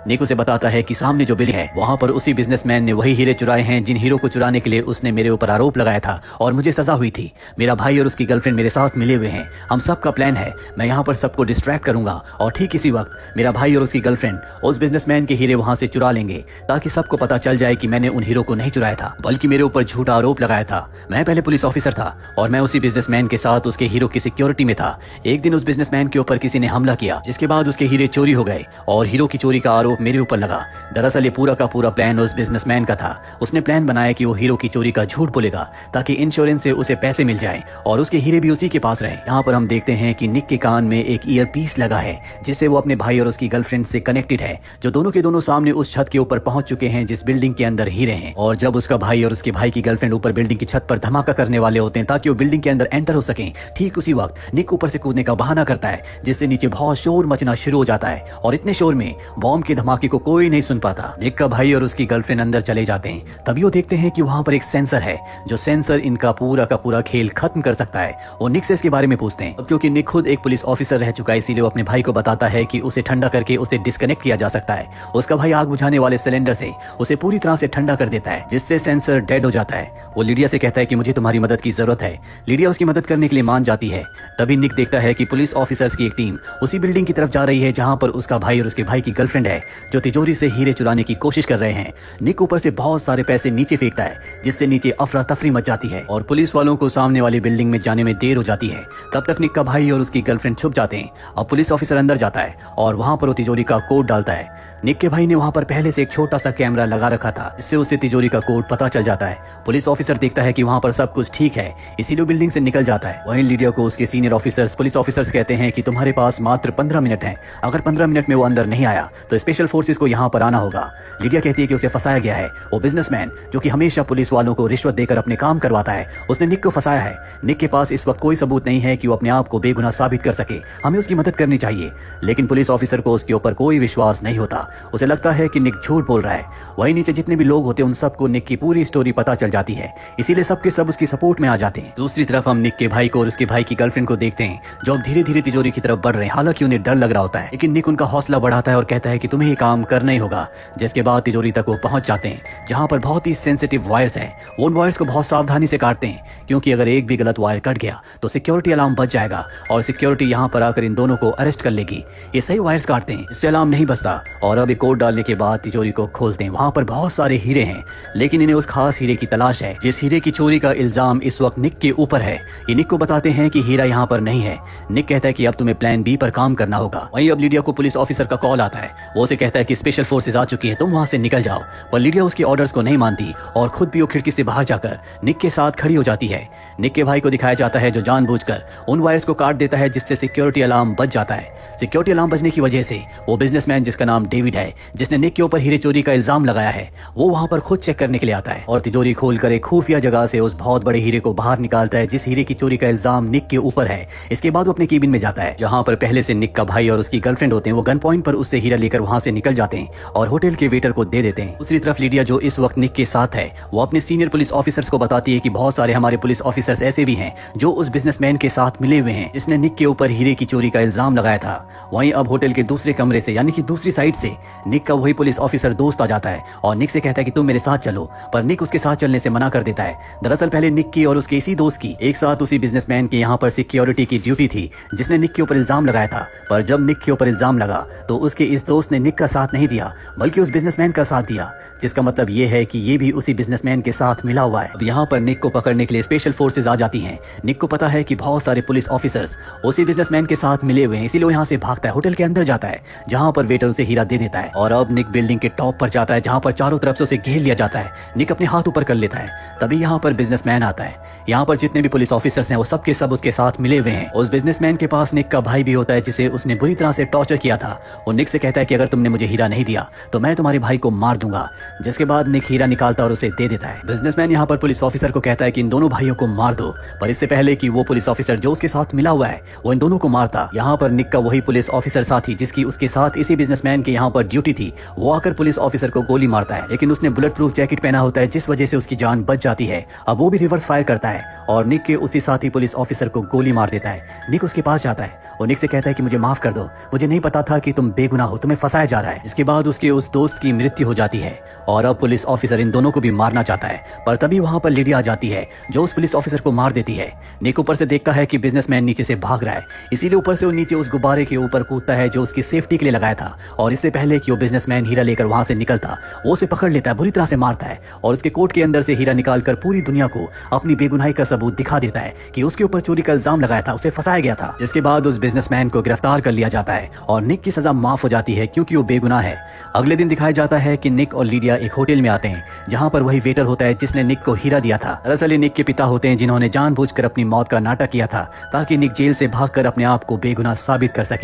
निक उसे बताता है कि सामने जो बिल्डिंग है वहाँ पर उसी बिजनेसमैन ने वही हीरे चुराए हैं जिन हीरो को चुराने के लिए उसने मेरे ऊपर आरोप लगाया था और मुझे सजा हुई थी। मेरा भाई और उसकी गर्लफ्रेंड मेरे साथ मिले हुए हैं। हम सबका प्लान है, मैं यहाँ पर सबको डिस्ट्रैक्ट करूंगा और ठीक इसी वक्त मेरा भाई और उसकी गर्लफ्रेंड उस बिजनेसमैन के हीरे वहाँ से चुरा लेंगे ताकि सबको पता चल जाए कि मैंने उन हीरो को नहीं चुराया था बल्कि मेरे ऊपर झूठा आरोप लगाया था। मैं पहले पुलिस ऑफिसर था और मैं उसी बिजनेसमैन के साथ उसके हीरो की सिक्योरिटी में था। एक दिन उस बिजनेसमैन के ऊपर किसी ने हमला किया जिसके बाद उसके हीरे चोरी हो गए और हीरो की चोरी का आरोप मेरे ऊपर लगा। दरअसल ये पूरा का पूरा प्लान उस बिजनेसमैन का था। उसने प्लान बनाया कि वो हीरो की चोरी का झूठ बोलेगा ताकि इंश्योरेंस से उसे पैसे मिल जाए और उसके हीरे भी उसी के पास रहे। यहाँ पर हम देखते हैं कि निक के कान में एक ईयर पीस लगा है जिससे वो अपने भाई और उसकी गर्लफ्रेंड से कनेक्टेड है, जो दोनों के दोनों सामने उस छत के ऊपर पहुंच चुके हैं जिस बिल्डिंग के अंदर हीरे हैं। और जब उसका भाई और उसके भाई की गर्लफ्रेंड ऊपर बिल्डिंग की छत पर धमाका करने वाले होते हैं ताकि वो बिल्डिंग के अंदर एंटर हो सके, ठीक उसी वक्त निक ऊपर से कूदने का बहाना करता है जिससे नीचे बहुत शोर मचना शुरू हो जाता है और इतने शोर में बॉम्ब के धमाके को कोई नहीं सुन पाता। निक का भाई और उसकी गर्लफ्रेंड अंदर चले जाते हैं। तभी वो देखते हैं कि वहां पर एक सेंसर है जो सेंसर इनका पूरा का पूरा खेल खत्म कर सकता है। वो निक से इसके बारे में पूछते हैं। अब क्योंकि निक खुद एक पुलिस ऑफिसर रह चुका है इसीलिए वो अपने भाई को बताता है कि उसे ठंडा करके उसे डिस्कनेक्ट किया जा सकता है। उसका भाई आग बुझाने वाले सिलेंडर से उसे पूरी तरह से ठंडा कर देता है जिससे सेंसर डेड हो जाता है। वो लिडिया से कहता है कि मुझे तुम्हारी मदद की जरूरत है। लिडिया उसकी मदद करने के लिए मान जाती है। तभी निक देखता है कि पुलिस ऑफिसर्स की एक टीम उसी बिल्डिंग की तरफ जा रही है जहां पर उसका भाई और उसके भाई की गर्लफ्रेंड है जो तिजोरी से हीरे चुराने की कोशिश कर रहे हैं। निक ऊपर से बहुत सारे पैसे नीचे फेंकता है जिससे नीचे अफरा तफरी मच जाती है और पुलिस वालों को सामने वाली बिल्डिंग में जाने में देर हो जाती है। तब तक निक का भाई और उसकी गर्लफ्रेंड छुप जाते हैं। अब पुलिस ऑफिसर अंदर जाता है और वहां पर वो तिजोरी का कोड डालता है। निक के भाई ने वहां पर पहले से एक छोटा सा कैमरा लगा रखा था जिससे उसे तिजोरी का कोड पता चल जाता है। पुलिस ऑफिसर देखता है कि वहां पर सब कुछ ठीक है इसीलिए बिल्डिंग से निकल जाता है। वहीं लिडिया को उसके सीनियर ऑफिसर्स पुलिस ऑफिसर्स कहते हैं कि तुम्हारे पास मात्र 15 मिनट हैं। अगर 15 मिनट में वो अंदर नहीं आया तो स्पेशल फोर्सेस को यहाँ पर आना होगा। लिडिया कहती है कि उसे फंसाया गया है। वो बिजनेसमैन जो कि हमेशा पुलिस वालों को रिश्वत देकर अपने काम करवाता है उसने निक को फंसाया है। निक के पास इस वक्त कोई सबूत नहीं है कि वो अपने आप को बेगुनाह साबित कर सके। हमें उसकी मदद करनी चाहिए। लेकिन पुलिस ऑफिसर को उसके ऊपर कोई विश्वास नहीं होता। उसे लगता है कि निक झूठ बोल रहा है। वहीं नीचे जितने भी लोग होते हैं उन सबको निक की पूरी स्टोरी पता चल जाती है इसीलिए सबके सब उसकी सपोर्ट में आ जाते हैं। दूसरी तरफ हम निक के भाई को और उसके भाई की गर्लफ्रेंड को देखते हैं जो अब धीरे धीरे तिजोरी की तरफ बढ़ रहे हैं। हालांकि उन्हें डर लग रहा होता है लेकिन निक उनका हौसला बढ़ाता है और कहता है कि तुम्हें ये काम करना ही होगा। जिसके बाद तिजोरी तक वो पहुंच जाते हैं जहां पर बहुत ही सेंसिटिव वायर्स हैं। वो उन वायर्स को बहुत सावधानी से काटते हैं क्योंकि अगर एक भी गलत वायर कट गया तो सिक्योरिटी अलार्म बच जाएगा और सिक्योरिटी यहाँ पर आकर इन दोनों को अरेस्ट कर लेगी। ये सही वायर्स काटते हैं, इससे अलार्म नहीं बचता। और अब एक कोड डालने के बाद तिजोरी को खोलते हैं। वहां पर बहुत सारे हीरे हैं लेकिन इन्हें उस खास हीरे की तलाश है जिस हीरे की चोरी का इल्जाम इस वक्त निक के ऊपर है। ये निक को बताते हैं कि हीरा यहाँ पर नहीं है। निक कहता है कि अब तुम्हें प्लान बी पर काम करना होगा। वहीं अब लिडिया को पुलिस ऑफिसर का कॉल आता है। वो उसे कहता है कि स्पेशल फोर्सेज आ चुकी है, तुम वहां से निकल जाओ। पर लिडिया उसके ऑर्डर्स को नहीं मानती और खुद भी वो खिड़की से बाहर जाकर निक के साथ खड़ी हो जाती है। निक के भाई को दिखाया जाता है जो जानबूझकर उन वायर्स को काट देता है जिससे सिक्योरिटी अलार्म बच जाता है। सिक्योरिटी अलार्म बजने की वजह से वो बिजनेसमैन जिसका नाम डेविड है जिसने निक के ऊपर हीरे चोरी का इल्जाम लगाया है वो वहां पर खुद चेक करने के लिए आता है और तिजोरी खोलकर एक खुफिया जगह से उस बहुत बड़े हीरे को बाहर निकालता है जिस हीरे की चोरी का इल्जाम निक के ऊपर है। इसके बाद वो अपने केबिन में जाता है जहां पर पहले से निक का भाई और उसकी गर्लफ्रेंड होते हैं। वो गन पॉइंट पर उससे हीरा लेकर वहां से निकल जाते हैं और होटल के वेटर को दे देते हैं। दूसरी तरफ लिडिया जो इस वक्त निक के साथ है वो अपने सीनियर पुलिस ऑफिसर्स को बताती है कि बहुत सारे हमारे पुलिस ऑफिसर्स ऐसे भी हैं जो उस बिजनेसमैन के साथ मिले हुए हैं जिसने निक के ऊपर हीरे की चोरी का इल्जाम लगाया था। वहीं अब होटल के दूसरे कमरे से यानी कि दूसरी साइड से निक का वही पुलिस ऑफिसर दोस्त आ जाता है और निक से कहता है कि तुम मेरे साथ चलो, पर निक उसके साथ चलने से मना कर देता है। दरअसल पहले निक की और उसके इसी दोस्त की एक साथ उसी बिजनेसमैन के यहाँ पर सिक्योरिटी की ड्यूटी थी जिसने निक के ऊपर इल्जाम लगाया था। पर जब निक के ऊपर इल्जाम लगा तो उसके इस दोस्त ने निक का साथ नहीं दिया बल्कि उस बिजनेसमैन का साथ दिया, जिसका मतलब ये है कि ये भी उसी बिजनेसमैन के साथ मिला हुआ है। अब यहाँ पर निक को पकड़ने के लिए स्पेशल फोर्सेज आ जाती हैं। निक को पता है कि बहुत सारे पुलिस ऑफिसर्स उसी बिजनेसमैन के साथ मिले हुए हैं इसीलिए वो यहाँ से भागता है, होटल के अंदर जाता है जहाँ पर वेटर उसे हीरा दे देता है और अब निक बिल्डिंग के टॉप पर जाता है जहाँ पर चारों तरफ से उसे घेर लिया जाता है। निक अपने हाथ ऊपर कर लेता है। तभी यहाँ पर बिजनेसमैन आता है। यहाँ पर जितने भी पुलिस ऑफिसर्स हैं वो सब के सब उसके साथ मिले हुए हैं। उस बिजनेसमैन के पास निक का भाई भी होता है जिसे उसने बुरी तरह से टॉर्चर किया था। वो निक से कहता है कि अगर तुमने मुझे हीरा नहीं दिया तो मैं तुम्हारे भाई को मार दूंगा। जिसके बाद निक हीरा निकालता और उसे दे देता है। बिजनेसमैन यहाँ पर पुलिस ऑफिसर को कहता है कि इन दोनों भाइयों को मार दो, पर इससे पहले कि वो पुलिस ऑफिसर जो उसके साथ मिला हुआ है वो इन दोनों को मारता, यहाँ पर निक का वही पुलिस ऑफिसर साथी जिसकी उसके साथ इसी बिजनेसमैन के यहाँ पर ड्यूटी थी वो आकर पुलिस ऑफिसर को गोली मारता है। लेकिन उसने बुलेट प्रूफ जैकेट पहना होता है जिस वजह से उसकी जान बच जाती है। अब वो भी रिवर्स फायर करता है है और निक के उसी साथी पुलिस ऑफिसर को गोली मार देता है। निक उसके पास जाता है और निक से कहता है कि मुझे माफ कर दो, मुझे नहीं पता था कि तुम बेगुनाह हो, तुम्हें फंसाया जा रहा है। इसके बाद उसके उस दोस्त की मृत्यु हो जाती है और अब पुलिस ऑफिसर इन दोनों को भी मारना चाहता है, पर तभी वहां पर लिडिया आ जाती है जो उस पुलिस ऑफिसर को मार देती है। निक ऊपर से देखता है कि बिजनेसमैन नीचे से भाग रहा है, इसीलिए ऊपर से वो नीचे उस गुब्बारे के ऊपर कूदता है जो उसकी सेफ्टी के लिए लगाया था, और इससे पहले कि वो बिजनेसमैन हीरा लेकर वहां से निकलता, वो उसे पकड़ लेता है, बुरी तरह से मारता है और उसके कोट के अंदर से हीरा निकालकर पूरी दुनिया को अपनी बेगुनाही का सबूत दिखा देता है कि उसके ऊपर चोरी का इल्जाम लगाया था, उसे फंसाया गया था। जिसके बाद उस बिजनेसमैन को गिरफ्तार कर लिया जाता है और निक की सजा माफ हो जाती है क्योंकि वो बेगुनाह है। अगले दिन दिखाया जाता है कि निक और लिडिया एक होटल में आते हैं जहां पर वही वेटर होता है जिसने निक को हीरा दिया था। दरअसल ये निक के पिता होते हैं जिन्होंने जानबूझकर अपनी मौत का नाटक किया था ताकि निक जेल से भागकर अपने आप को बेगुनाह साबित कर सके।